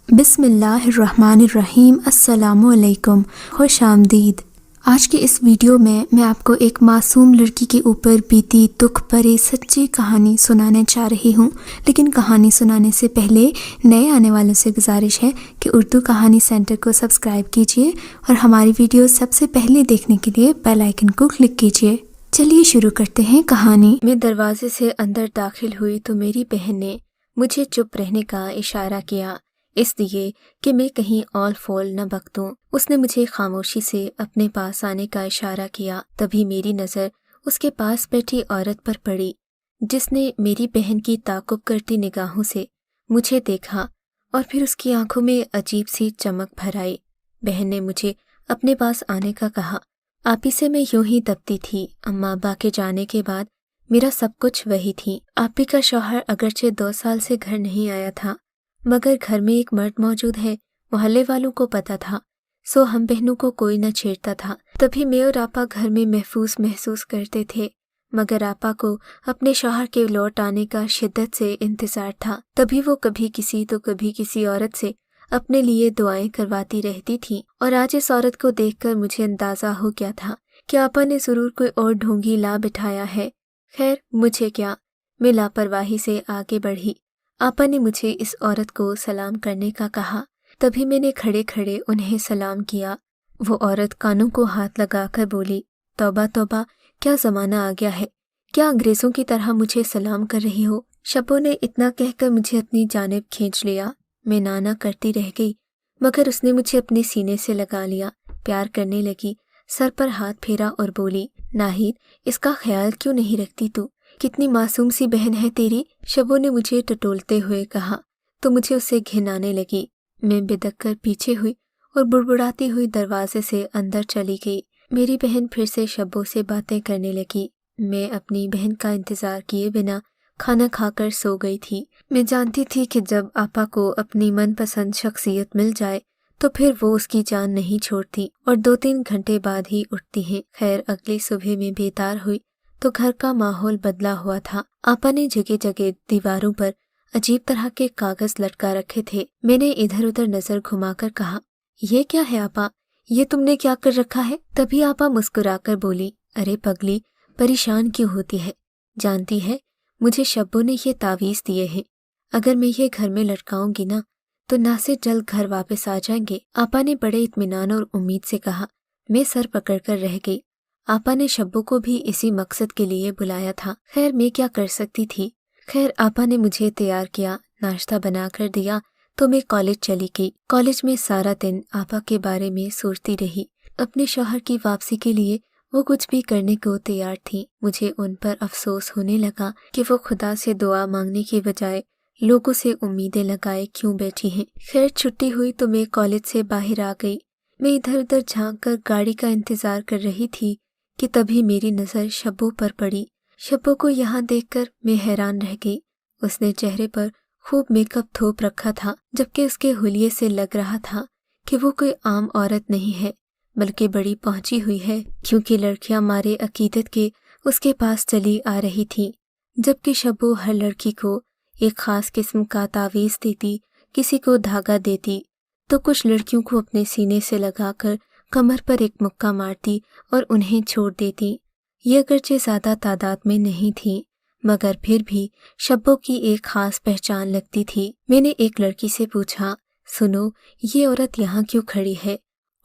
بسم اللہ الرحمن الرحیم۔ السلام علیکم، خوش آمدید۔ آج کے اس ویڈیو میں آپ کو ایک معصوم لڑکی کے اوپر بیتی دکھ بھری سچی کہانی سنانے چاہ رہی ہوں، لیکن کہانی سنانے سے پہلے نئے آنے والوں سے گزارش ہے کہ اردو کہانی سینٹر کو سبسکرائب کیجیے اور ہماری ویڈیو سب سے پہلے دیکھنے کے لیے بیل آئیکن کو کلک کیجیے۔ چلیے شروع کرتے ہیں کہانی۔ میں دروازے سے اندر داخل ہوئی تو میری بہن نے مجھے چپ رہنے کا اشارہ کیا، اس لیے کہ میں کہیں اول فول نہ بکتوں۔ اس نے مجھے خاموشی سے اپنے پاس آنے کا اشارہ کیا۔ تبھی میری نظر اس کے پاس بیٹھی عورت پر پڑی، جس نے میری بہن کی تعقب کرتی نگاہوں سے مجھے دیکھا اور پھر اس کی آنکھوں میں عجیب سی چمک بھر آئی۔ بہن نے مجھے اپنے پاس آنے کا کہا۔ آپی سے میں یوں ہی دبتی تھی۔ اماں ابا کے جانے کے بعد میرا سب کچھ وہی تھی۔ آپی کا شوہر اگرچہ 2 سال سے گھر نہیں آیا تھا، مگر گھر میں ایک مرد موجود ہے، محلے والوں کو پتا تھا، سو ہم بہنوں کو کوئی نہ چھیڑتا تھا۔ تبھی میں اور آپا گھر میں محفوظ محسوس کرتے تھے، مگر آپا کو اپنے شوہر کے لوٹ آنے کا شدت سے انتظار تھا۔ تبھی وہ کبھی کسی تو کبھی کسی عورت سے اپنے لیے دعائیں کرواتی رہتی تھی، اور آج اس عورت کو دیکھ کر مجھے اندازہ ہو گیا تھا کہ آپا نے ضرور کوئی اور ڈھونگی لا بٹھایا ہے۔ خیر مجھے کیا، میں لاپرواہی سے آگے بڑھی۔ آپا نے مجھے اس عورت کو سلام کرنے کا کہا۔ تبھی میں نے کھڑے کھڑے انہیں سلام کیا۔ وہ عورت کانوں کو ہاتھ لگا کر بولی، توبہ توبہ، کیا زمانہ آ گیا ہے، کیا انگریزوں کی طرح مجھے سلام کر رہی ہو؟ شبو نے اتنا کہہ کر مجھے اپنی جانب کھینچ لیا۔ میں نانا کرتی رہ گئی، مگر اس نے مجھے اپنے سینے سے لگا لیا، پیار کرنے لگی، سر پر ہاتھ پھیرا اور بولی، ناہید، اس کا خیال کیوں نہیں رکھتی تو؟ کتنی معصوم سی بہن ہے تیری۔ شبو نے مجھے ٹٹولتے ہوئے کہا تو مجھے اس سے گھن آنے لگی۔ میں بدک کر پیچھے ہوئی اور بڑبڑاتی ہوئی دروازے سے اندر چلی گئی۔ میری بہن پھر سے شبو سے باتیں کرنے لگی۔ میں اپنی بہن کا انتظار کیے بنا کھانا کھا کر سو گئی تھی۔ میں جانتی تھی کہ جب آپا کو اپنی من پسند شخصیت مل جائے تو پھر وہ اس کی جان نہیں چھوڑتی اور 2-3 گھنٹے بعد ہی اٹھتی ہیں۔ خیر اگلی صبح میں بیدار ہوئی تو گھر کا ماحول بدلا ہوا تھا۔ آپا نے جگہ جگہ دیواروں پر عجیب طرح کے کاغذ لٹکا رکھے تھے۔ میں نے ادھر ادھر نظر گھما کر کہا، یہ کیا ہے آپا، یہ تم نے کیا کر رکھا ہے؟ تبھی آپا مسکرا کر بولی، ارے پگلی، پریشان کیوں ہوتی ہے؟ جانتی ہے مجھے شبو نے یہ تعویذ دیے ہیں، اگر میں یہ گھر میں لٹکاؤں گی نا تو ناصر جلد گھر واپس آ جائیں گے۔ آپا نے بڑے اطمینان اور امید سے کہا۔ میں سر پکڑ کر رہ گئی۔ آپا نے شبو کو بھی اسی مقصد کے لیے بلایا تھا۔ خیر میں کیا کر سکتی تھی؟ خیر آپا نے مجھے تیار کیا، ناشتہ بنا کر دیا تو میں کالج چلی گئی۔ کالج میں سارا دن آپا کے بارے میں سوچتی رہی۔ اپنے شوہر کی واپسی کے لیے وہ کچھ بھی کرنے کو تیار تھی۔ مجھے ان پر افسوس ہونے لگا کہ وہ خدا سے دعا مانگنے کی بجائے لوگوں سے امیدیں لگائے کیوں بیٹھی ہیں۔ خیر چھٹی ہوئی تو میں کالج سے باہر آ گئی۔ میں ادھر ادھر جھانک کر گاڑی کا انتظار کر رہی تھی کہ تبھی میری نظر شبو پر پڑی۔ شبو کو یہاں دیکھ کر میں حیران رہ گئی۔ اس نے چہرے پر خوب میک اپ تھوپ رکھا تھا، جبکہ اس کے حلیے سے لگ رہا تھا کہ وہ کوئی عام عورت نہیں ہے بلکہ بڑی پہنچی ہوئی ہے، کیونکہ لڑکیاں مارے عقیدت کے اس کے پاس چلی آ رہی تھیں، جبکہ شبو ہر لڑکی کو ایک خاص قسم کا تعویذ دیتی، کسی کو دھاگا دیتی تو کچھ لڑکیوں کو اپنے سینے سے لگا کر کمر پر ایک مکہ مارتی اور انہیں چھوڑ دیتی۔ یہ اگرچہ زیادہ تعداد میں نہیں تھی، مگر پھر بھی شبو کی ایک خاص پہچان لگتی تھی۔ میں نے ایک لڑکی سے پوچھا، سنو، یہ عورت یہاں کیوں کھڑی ہے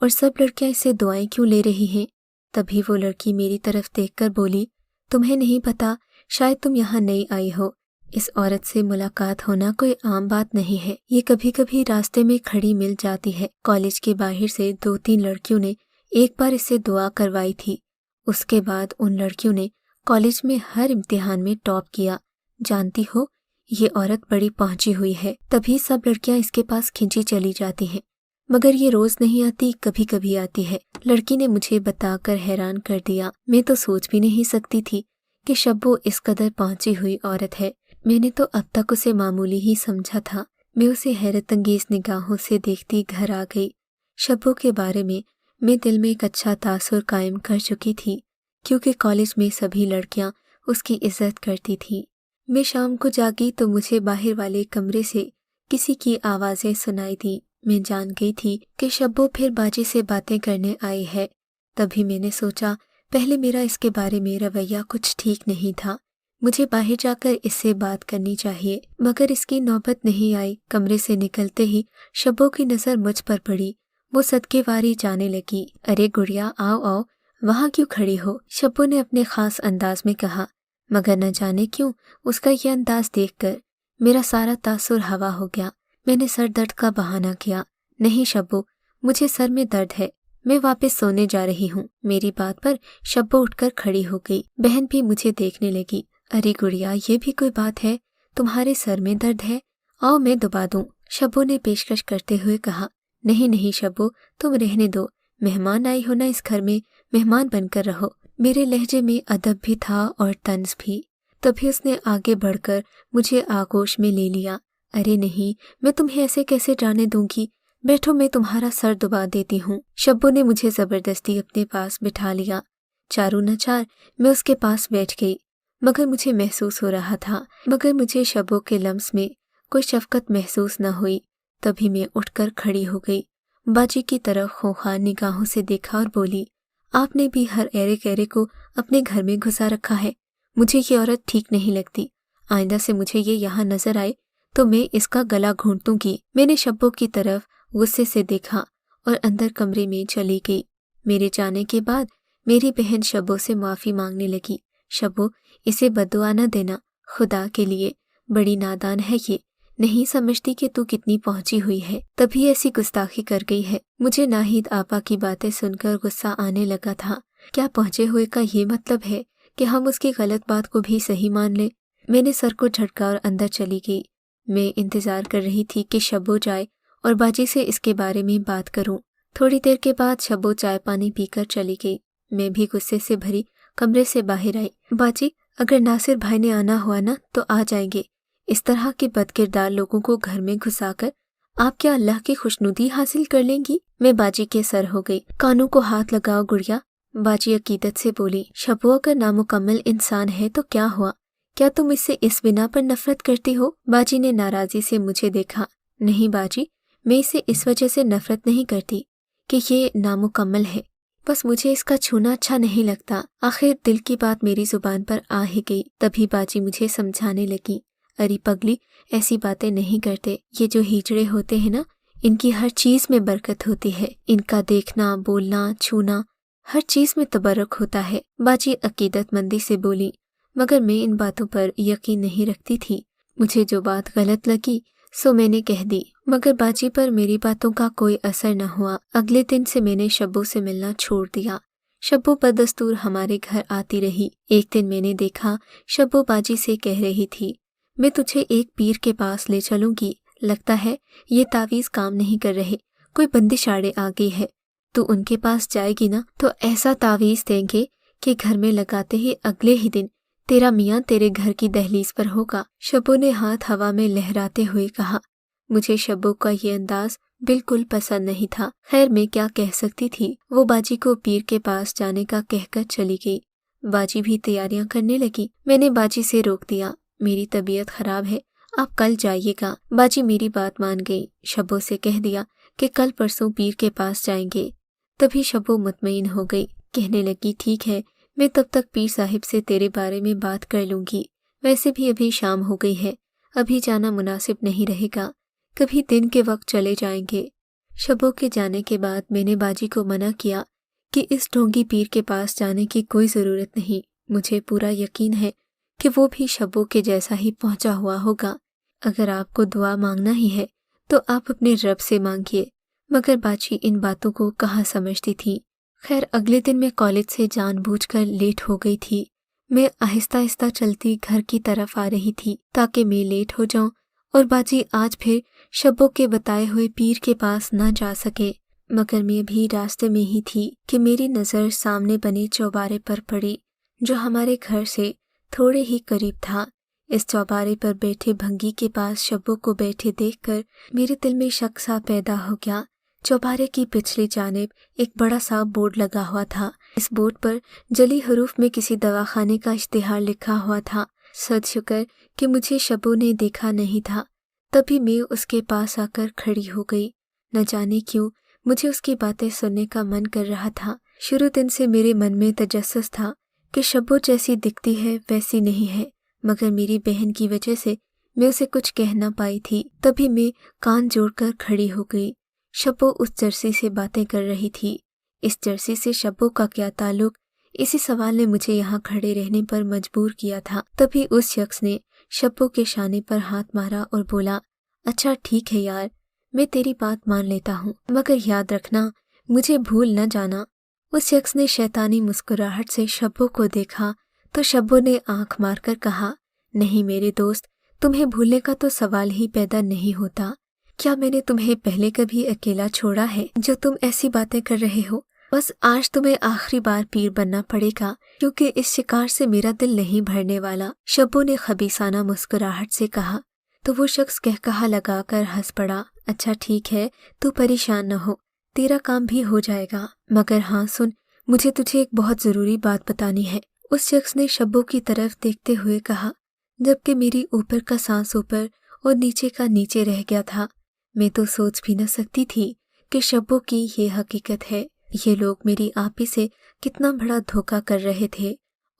اور سب لڑکیاں اسے دعائیں کیوں لے رہی ہیں؟ تبھی وہ لڑکی میری طرف دیکھ کر بولی، تمہیں نہیں پتا، شاید تم یہاں نئی آئی ہو۔ اس عورت سے ملاقات ہونا کوئی عام بات نہیں ہے، یہ کبھی کبھی راستے میں کھڑی مل جاتی ہے۔ کالج کے باہر سے 2-3 لڑکیوں نے ایک بار اس سے دعا کروائی تھی، اس کے بعد ان لڑکیوں نے کالج میں ہر امتحان میں ٹاپ کیا۔ جانتی ہو، یہ عورت بڑی پہنچی ہوئی ہے، تبھی سب لڑکیاں اس کے پاس کھنچی چلی جاتی ہیں، مگر یہ روز نہیں آتی، کبھی کبھی آتی ہے۔ لڑکی نے مجھے بتا کر حیران کر دیا۔ میں تو سوچ بھی نہیں سکتی تھی کہ شبو اس قدر پہنچی ہوئی عورت ہے۔ میں نے تو اب تک اسے معمولی ہی سمجھا تھا۔ میں اسے حیرت انگیز نگاہوں سے دیکھتی گھر آ گئی۔ شبو کے بارے میں دل میں ایک اچھا تاثر قائم کر چکی تھی، کیونکہ کالج میں سبھی لڑکیاں اس کی عزت کرتی تھیں۔ میں شام کو جاگی تو مجھے باہر والے کمرے سے किसी की आवाज़ें सुनाई दी। मैं जान गई थी कि शब्बो फिर बाजी से बातें करने आई है। तभी मैंने सोचा पहले मेरा इसके बारे में रवैया कुछ ठीक नहीं था, मुझे बाहर जाकर इससे बात करनी चाहिए। मगर इसकी नौबत नहीं आई। कमरे से निकलते ही शब्बो की नज़र मुझ पर पड़ी। वो सदकेवारी जाने लगी। अरे गुड़िया, आओ आओ, वहाँ क्यों खड़ी हो? शब्बो ने अपने खास अंदाज में कहा। मगर न जाने क्यों उसका ये अंदाज देखकर मेरा सारा तासुर हवा हो गया। मैंने सर दर्द का बहाना किया। नहीं शब्बो, मुझे सर में दर्द है, मैं वापस सोने जा रही हूँ। मेरी बात पर शब्बो उठकर खड़ी हो गई। बहन भी मुझे देखने लगी। अरे गुड़िया, ये भी कोई बात है? तुम्हारे सर में दर्द है? आओ मैं दबा दूं, शब्बो ने पेशकश करते हुए कहा। नहीं नहीं शब्बो, तुम रहने दो, मेहमान आई हो ना इस घर में, मेहमान बनकर रहो। मेरे लहजे में अदब भी था और तंज भी। तभी उसने आगे बढ़कर मुझे आगोश में ले लिया। अरे नहीं, मैं तुम्हें ऐसे कैसे जाने दूंगी, बैठो, मैं तुम्हारा सर दबा देती हूँ। शब्बो ने मुझे जबरदस्ती अपने पास बिठा लिया। चारों न चार मैं उसके पास बैठ गई। मगर मुझे महसूस हो रहा था, मगर मुझे शब्बो के लम्स में कोई शफकत महसूस न हुई। तभी मैं उठकर खड़ी हो गई, बाजी की तरफ खोखार निगाहों से देखा और बोली, आपने भी हर ऐरे कैरे को अपने घर में घुसा रखा है। मुझे ये औरत ठीक नहीं लगती। आइंदा से मुझे ये यहाँ नजर आए तो मैं इसका गला घोंट दूंगी। मैंने शब्बो की तरफ गुस्से से देखा और अंदर कमरे में चली गई। मेरे जाने के बाद मेरी बहन शब्बो से माफ़ी मांगने लगी। शब्बो, इसे बद्दुआ न देना, खुदा के लिए, बड़ी नादान है ये, नहीं समझती कि तू कितनी पहुंची हुई है, तभी ऐसी गुस्ताखी कर गई है। मुझे नाहिद आपा की बातें सुनकर गुस्सा आने लगा था। क्या पहुंचे हुए का ये मतलब है कि हम उसकी गलत बात को भी सही मान लें? मैंने सर को झटका और अंदर चली गई। मैं इंतजार कर रही थी कि शब्बो जाए और बाजी से इसके बारे में बात करूं। थोड़ी देर के बाद शब्बो चाय पानी पीकर चली गई। मैं भी गुस्से से भरी कमरे से बाहर आई। बाजी, अगर नासिर भाई ने आना हुआ ना तो आ जाएंगे। इस तरह के बदकिरदार लोगों को घर में घुसाकर आप क्या अल्लाह की खुशनुदी हासिल कर लेंगी? मैं बाजी के सर हो गई। कानों को हाथ लगाओ गुड़िया, बाजी अकीदत से बोली। शब्बो अगर नामुकम्मल इंसान है तो क्या हुआ? क्या तुम इससे इस बिना पर नफरत करती हो? बाजी ने नाराजी से मुझे देखा। नहीं बाजी, मैं इसे इस वजह से नफरत नहीं करती कि ये नामुकम्मल है, बस मुझे इसका छूना अच्छा नहीं लगता। आखिर दिल की बात मेरी जुबान पर आ ही गई। तभी बाजी मुझे समझाने लगी। अरे पगली, ऐसी बातें नहीं करते। ये जो हिजड़े होते हैं ना, इनकी हर चीज में बरकत होती है। इनका देखना, बोलना, छूना, हर चीज में तबरक होता है। बाजी अकीदतमंदी से बोली। मगर मैं इन बातों पर यकीन नहीं रखती थी। मुझे जो बात गलत लगी सो मैंने कह दी। मगर बाजी पर मेरी बातों का कोई असर न हुआ। अगले दिन से मैंने शब्बो से मिलना छोड़ दिया। शब्बो बदस्तूर हमारे घर आती रही। एक दिन मैंने देखा शब्बो बाजी से कह रही थी, मैं तुझे एक पीर के पास ले चलूंगी। लगता है ये तावीज़ काम नहीं कर रहे, कोई बंदिश आड़े आ गई है। तू उनके पास जाएगी ना तो ऐसा तावीज़ देंगे कि घर में लगाते ही अगले ही दिन तेरा मियाँ तेरे घर की दहलीज पर होगा। शब्बो ने हाथ हवा में लहराते हुए कहा। मुझे शब्बो का ये अंदाज बिल्कुल पसंद नहीं था। खैर मैं क्या कह सकती थी। वो बाजी को पीर के पास जाने का कहकर चली गई। बाजी भी तैयारियां करने लगी। मैंने बाजी से रोक दिया। मेरी तबीयत खराब है, आप कल जाइएगा। बाजी मेरी बात मान गई। शब्बो से कह दिया कि कल परसों पीर के पास जाएंगे। तभी शब्बो मुतमईन हो गई। कहने लगी, ठीक है, मैं तब तक पीर साहिब से तेरे बारे में बात कर लूंगी। वैसे भी अभी शाम हो गई है, अभी जाना मुनासिब नहीं रहेगा, कभी दिन के वक्त चले जाएंगे। शब्बो के जाने के बाद मैंने बाजी को मना किया कि इस ढोंगी पीर के पास जाने की कोई ज़रूरत नहीं। मुझे पूरा यकीन है कि वो भी शब्बो के जैसा ही पहुंचा हुआ होगा। अगर आपको दुआ मांगना ही है तो आप अपने रब से मांगिए। मगर बाजी इन बातों को कहाँ समझती थी। खैर अगले दिन मैं कॉलेज से जानबूझकर लेट हो गई थी। मैं आहिस्ता आहिस्ता चलती घर की तरफ आ रही थी ताकि मैं लेट हो जाऊं और बाजी आज फिर शब्बो के बताए हुए पीर के पास न जा सके। मगर मैं भी रास्ते में ही थी कि मेरी नज़र सामने बने चौबारे पर पड़ी जो हमारे घर से थोड़े ही करीब था। इस चौबारे पर बैठे भंगी के पास शब्बो को बैठे देखकर मेरे दिल में शक सा पैदा हो गया। चौबारे की पिछली जानिब एक बड़ा सा बोर्ड लगा हुआ था। इस बोर्ड पर जली हरूफ में किसी दवाखाने का इश्तिहार लिखा हुआ था। सद शुक्र कि मुझे शब्बो ने देखा नहीं था। तभी मैं उसके पास आकर खड़ी हो गई। न जाने क्यों मुझे उसकी बातें सुनने का मन कर रहा था। शुरू दिन से मेरे मन में तजस्सुस था कि शब्बो जैसी दिखती है वैसी नहीं है, मगर मेरी बहन की वजह से मैं उसे कुछ कह ना पाई थी। तभी मैं कान जोड़कर खड़ी हो गई। शब्बो उस जर्सी से बातें कर रही थी। इस जर्सी से शब्बो का क्या ताल्लुक? इसी सवाल ने मुझे यहाँ खड़े रहने पर मजबूर किया था। तभी उस शख्स ने शब्बो के शाने पर हाथ मारा और बोला, अच्छा ठीक है यार, मैं तेरी बात मान लेता हूँ, मगर याद रखना मुझे भूल न जाना। उस शख्स ने शैतानी मुस्कुराहट से शब्बो को देखा तो शब्बो ने आंख मारकर कहा, नहीं मेरे दोस्त, तुम्हें भूलने का तो सवाल ही पैदा नहीं होता। क्या मैंने तुम्हें पहले कभी अकेला छोड़ा है जो तुम ऐसी बातें कर रहे हो? बस आज तुम्हें आखिरी बार पीर बनना पड़ेगा, क्योंकि इस शिकार से मेरा दिल नहीं भरने वाला। शब्बो ने खबीसाना मुस्कुराहट से कहा तो वो शख्स कहकहा लगाकर हंस पड़ा। अच्छा ठीक है, तू परेशान न हो, तेरा काम भी हो जाएगा, मगर हाँ सुन, मुझे तुझे एक बहुत जरूरी बात बतानी है। उस शख्स ने शब्बो की तरफ देखते हुए कहा, जबकि मेरी ऊपर का सांस ऊपर और नीचे का नीचे रह गया था। मैं तो सोच भी न सकती थी कि शब्बो की ये हकीकत है। ये लोग मेरी आपी से कितना बड़ा धोखा कर रहे थे,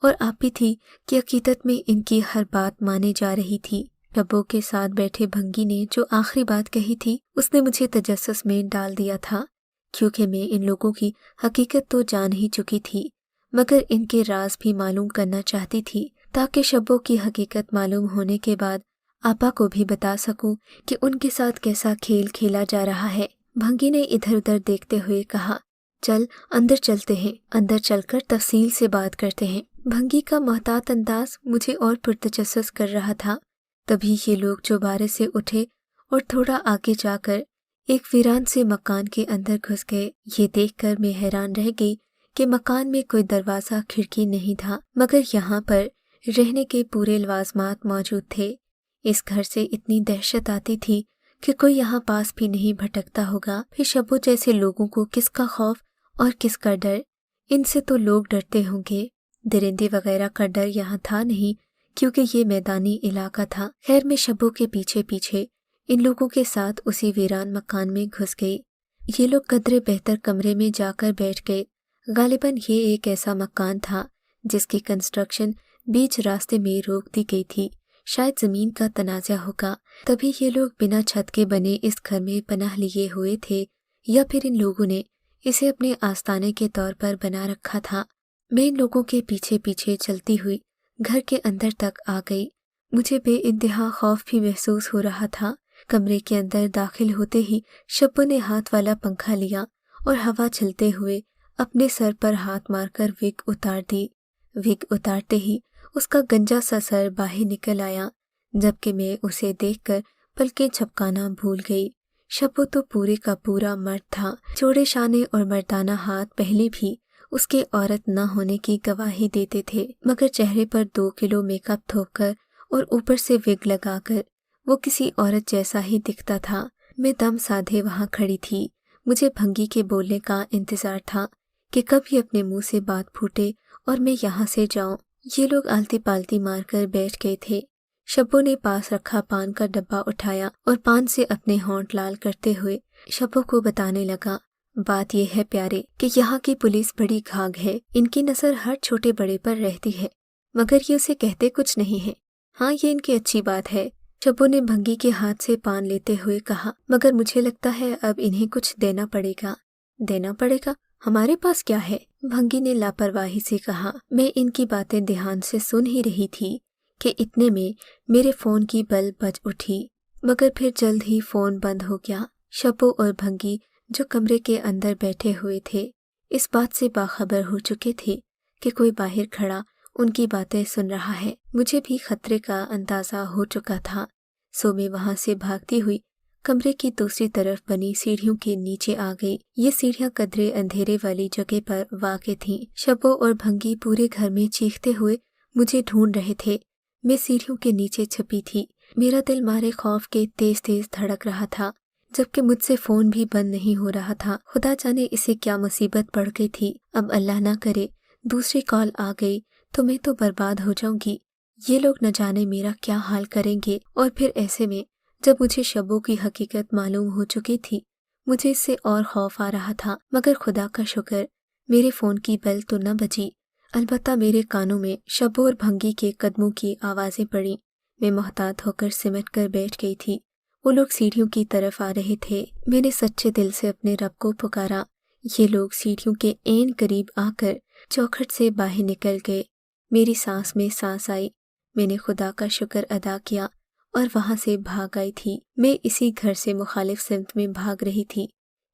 और आपी थी कि हकीकत में इनकी हर बात माने जा रही थी। शब्बो के साथ बैठे भंगी ने जो आखिरी बात कही थी उसने मुझे तजस्सुस में डाल दिया था, क्योंकि मैं इन लोगों की हकीकत तो जान ही चुकी थी, मगर इनके राज भी मालूम करना चाहती थी, ताकि शब्बो की हकीकत मालूम होने के बाद आपा को भी बता सकूं कि उनके साथ कैसा खेल खेला जा रहा है। भंगी ने इधर उधर देखते हुए कहा, चल अंदर चलते हैं, अंदर चलकर तफसील से बात करते हैं। भंगी का मोहतात अंदाज मुझे और पुरतजस्सुस कर रहा था। तभी ये लोग चौबारे से उठे और थोड़ा आगे जाकर एक वीरान से मकान के अंदर घुस गए। ये देखकर मैं हैरान रह गई कि मकान में कोई दरवाजा खिड़की नहीं था, मगर यहाँ पर रहने के पूरे लवाजमात मौजूद थे। इस घर से इतनी दहशत आती थी कि कोई यहाँ पास भी नहीं भटकता होगा। फिर शब्बो जैसे लोगों को किसका खौफ और किसका डर? इनसे तो लोग डरते होंगे। दरिंदे वगैरह का डर यहाँ था नहीं, क्योंकि ये मैदानी इलाका था। खैर मैं शब्बो के पीछे पीछे इन लोगों के साथ उसी वीरान मकान में घुस गई। ये लोग कदरे बेहतर कमरे में जाकर बैठ गए। गालिबन ये एक ऐसा मकान था जिसकी कंस्ट्रक्शन बीच रास्ते में रोक दी गई थी। शायद जमीन का तनाज़ा होगा, तभी ये लोग बिना छत के बने इस घर में पनाह लिए हुए थे, या फिर इन लोगों ने इसे अपने आस्ताने के तौर पर बना रखा था। मैं इन लोगों के पीछे पीछे चलती हुई घर के अंदर तक आ गई। मुझे बेइंतहा खौफ भी महसूस हो रहा था। कमरे के अंदर दाखिल होते ही शब्बो ने हाथ वाला पंखा लिया और हवा चलते हुए अपने सर पर हाथ मारकर विग उतार दी। विग उतारते ही उसका गंजा सा सर बाहर निकल आया, जबकि मैं उसे देखकर पलकें झपकाना भूल गई। शब्बो तो पूरे का पूरा मर्द था। चौड़े शाने और मर्दाना हाथ पहले भी उसके औरत न होने की गवाही देते थे, मगर चेहरे पर 2 किलो मेकअप थोपकर और ऊपर से विग लगाकर वो किसी औरत जैसा ही दिखता था। मैं दम साधे वहां खड़ी थी। मुझे भंगी के बोलने का इंतजार था कि कब ये अपने मुंह से बात फूटे और मैं यहाँ से जाऊं। ये लोग आलती पालती मारकर बैठ गए थे। शब्बो ने पास रखा पान का डब्बा उठाया और पान से अपने होंठ लाल करते हुए शब्बो को बताने लगा, बात यह है प्यारे कि यहाँ की पुलिस बड़ी घाघ है। इनकी नजर हर छोटे बड़े पर रहती है, मगर ये उसे कहते कुछ नहीं है। हाँ, ये इनकी अच्छी बात है। शब्बो ने भंगी के हाथ से पान लेते हुए कहा, मगर मुझे लगता है अब इन्हें कुछ देना पड़ेगा। देना पड़ेगा? हमारे पास क्या है? भंगी ने लापरवाही से कहा। मैं इनकी बातें ध्यान से सुन ही रही थी कि इतने में मेरे फोन की बल बज उठी, मगर फिर जल्द ही फोन बंद हो गया। शब्बो और भंगी जो कमरे के अंदर बैठे हुए थे इस बात से बाखबर हो चुके थे कि कोई बाहर खड़ा उनकी बातें सुन रहा है। मुझे भी खतरे का अंदाजा हो चुका था, सो मैं वहां से भागती हुई कमरे की दूसरी तरफ बनी सीढ़ियों के नीचे आ गई। ये सीढ़ियां कदरे अंधेरे वाली जगह पर वाक़ थीं। शब्बो और भंगी पूरे घर में चीखते हुए मुझे ढूंढ रहे थे। मैं सीढ़ियों के नीचे छुपी थी। मेरा दिल मारे खौफ के तेज तेज धड़क रहा था, जबकि मुझसे फोन भी बंद नहीं हो रहा था। खुदा जाने इसे क्या मुसीबत पड़ गई थी। अब अल्लाह ना करे दूसरी कॉल आ गई तो मैं तो बर्बाद हो जाऊंगी। ये लोग न जाने मेरा क्या हाल करेंगे। और फिर ऐसे में जब मुझे शबो की हकीकत मालूम हो चुकी थी, मुझे इससे और खौफ आ रहा था, मगर खुदा का शुक्र मेरे फ़ोन की बेल तो न बजी। अलबत्ता मेरे कानों में शबो और भंगी के कदमों की आवाज़ें पड़ी। मैं मोहतात होकर सिमट कर बैठ गई थी। वो लोग सीढ़ियों की तरफ आ रहे थे। मैंने सच्चे दिल से अपने रब को पुकारा। ये लोग सीढ़ियों के ऐन करीब आकर चौखट से बाहर निकल गए। मेरी सांस में सांस आई। मैंने खुदा का शुक्र अदा किया और वहां से भाग आई थी। मैं इसी घर से मुखालिफ सिमत में भाग रही थी,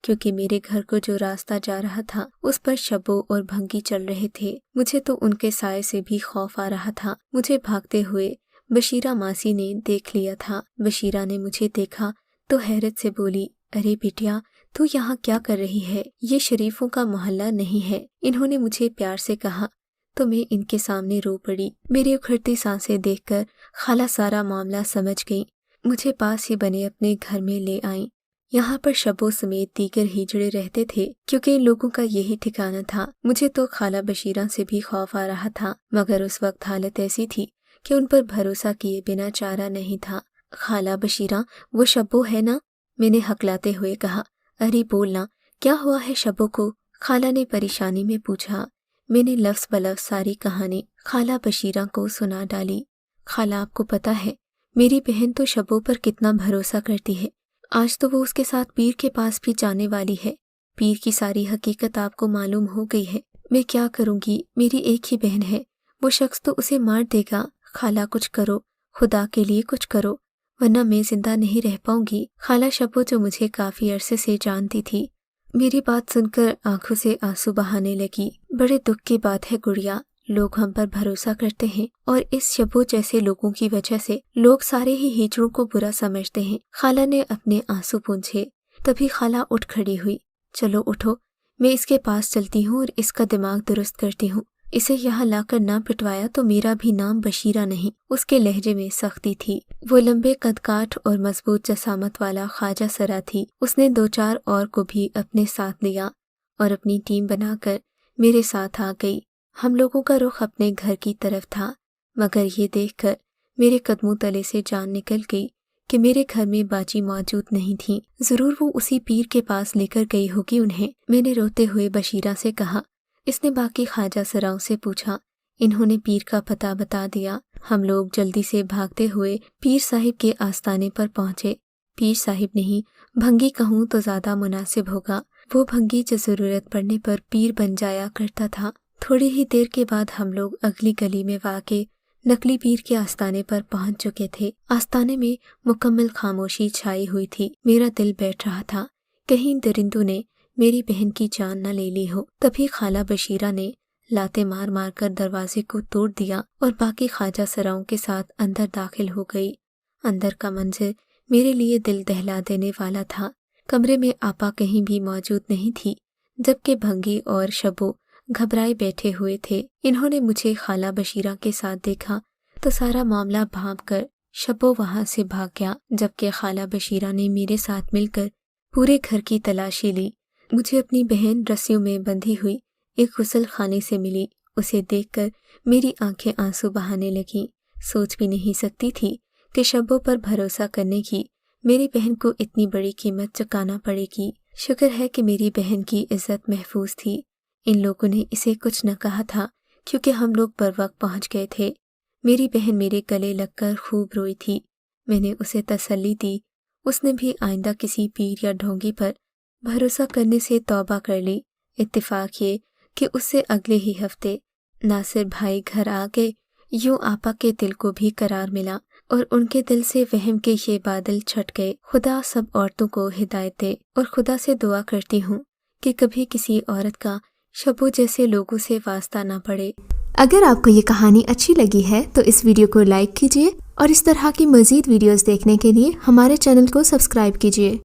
क्योंकि मेरे घर को जो रास्ता जा रहा था उस पर शबो और भंगी चल रहे थे। मुझे तो उनके साए से भी खौफ आ रहा था। मुझे भागते हुए बशीरा मासी ने देख लिया था। बशीरा ने मुझे देखा तो हैरत से बोली, अरे बिटिया, तू यहाँ क्या कर रही है? ये शरीफों का मोहल्ला नहीं है। इन्होंने मुझे प्यार से कहा तो मैं इनके सामने रो पड़ी। मेरी उखड़ती सांसें देखकर खाला सारा मामला समझ गई। मुझे पास ही बने अपने घर में ले आईं। यहाँ पर शबो समेत दीगर हिजड़े रहते थे, क्योंकि इन लोगों का यही ठिकाना था। मुझे तो खाला बशीरा से भी खौफ आ रहा था, मगर उस वक्त हालत ऐसी थी कि उन पर भरोसा किए बिना चारा नहीं था। खाला बशीरा, वो शबो है ना? मैंने हकलाते हुए कहा। अरे बोलना, क्या हुआ है शबो को? खाला ने परेशानी में पूछा। मैंने लफ्ज़ बलफ्ज़ सारी कहानी खाला बशीरा को सुना डाली। खाला, आपको पता है मेरी बहन तो शबो पर कितना भरोसा करती है। आज तो वो उसके साथ पीर के पास भी जाने वाली है। पीर की सारी हकीकत आपको मालूम हो गई है। मैं क्या करूँगी? मेरी एक ही बहन है। वो शख्स तो उसे मार देगा। खाला, कुछ करो, खुदा के लिए कुछ करो, वरना मैं जिंदा नहीं रह पाऊंगी। खाला शबो, जो मुझे काफ़ी अरसे से जानती थी, मेरी बात सुनकर आंखों से आंसू बहाने लगी। बड़े दुख की बात है गुड़िया, लोग हम पर भरोसा करते हैं और इस शबो जैसे लोगों की वजह से लोग सारे ही हिजड़ों को बुरा समझते हैं। खाला ने अपने आंसू पूंछे। तभी खाला उठ खड़ी हुई। चलो उठो, मैं इसके पास चलती हूँ और इसका दिमाग दुरुस्त करती हूँ। इसे यहाँ लाकर ना पिटवाया तो मेरा भी नाम बशीरा नहीं। उसके लहजे में सख्ती थी। वो लंबे कदकाठ और मजबूत जसामत वाला ख्वाजा सरा थी। उसने 2-4 और को भी अपने साथ लिया और अपनी टीम बनाकर मेरे साथ आ गई। हम लोगों का रुख अपने घर की तरफ था, मगर ये देखकर मेरे कदमों तले से जान निकल गई कि मेरे घर में बाजी मौजूद नहीं थी। जरूर वो उसी पीर के पास लेकर गई होगी उन्हें। मैंने रोते हुए बशीरा से कहा। इसने बाकी ख्वाजा सराओं से पूछा। इन्होंने पीर का पता बता दिया। हम लोग जल्दी से भागते हुए पीर साहिब के आस्ताने पर पहुंचे। पीर साहिब नहीं, भंगी कहूँ तो ज्यादा मुनासिब होगा। वो भंगी जो जरूरत पड़ने पर पीर बन जाया करता था। थोड़ी ही देर के बाद हम लोग अगली गली में वाक़े नकली पीर के आस्ताने पर पहुंच चुके थे। आस्ताने में मुकम्मल खामोशी छाई हुई थी। मेरा दिल बैठ रहा था, कहीं दरिंदों ने मेरी बहन की जान न ले ली हो। तभी खाला बशीरा ने लाते मार मार कर दरवाजे को तोड़ दिया और बाकी ख्वाजा सराओं के साथ अंदर दाखिल हो गई। अंदर का मंजर मेरे लिए दिल दहला देने वाला था। कमरे में आपा कहीं भी मौजूद नहीं थी, जबकि भंगी और शबो घबराए बैठे हुए थे। इन्होंने मुझे खाला बशीरा के साथ देखा तो सारा मामला भांप कर शबो वहां से भाग गया, जबकि खाला बशीरा ने मेरे साथ मिलकर पूरे घर की तलाशी ली। मुझे अपनी बहन रस्सियों में बंधी हुई एक गुसल खाने से मिली। उसे देखकर मेरी आंखें आंसू बहाने लगीं। सोच भी नहीं सकती थी कि शबो पर भरोसा करने की मेरी बहन को इतनी बड़ी कीमत चुकाना पड़ेगी। शुक्र है कि मेरी बहन की इज्जत महफूज थी। इन लोगों ने इसे कुछ न कहा था, क्योंकि हम लोग बर वक्त पहुंच गए थे। मेरी बहन मेरे गले लगकर खूब रोई थी। मैंने उसे तसल्ली दी। उसने भी आइंदा किसी पीर या ढोंगी पर भरोसा करने से तौबा कर ली। इत्तेफाक ये कि उससे अगले ही हफ्ते नासिर भाई घर आ गए। यूं आपा के दिल को भी करार मिला और उनके दिल से वहम के ये बादल छट गए। खुदा सब औरतों को हिदायत दे और खुदा से दुआ करती हूँ कि कभी किसी औरत का शबो जैसे लोगों से वास्ता ना पड़े। अगर आपको ये कहानी अच्छी लगी है तो इस वीडियो को लाइक कीजिए और इस तरह की मज़ीद वीडियोस देखने के लिए हमारे चैनल को सब्सक्राइब कीजिए।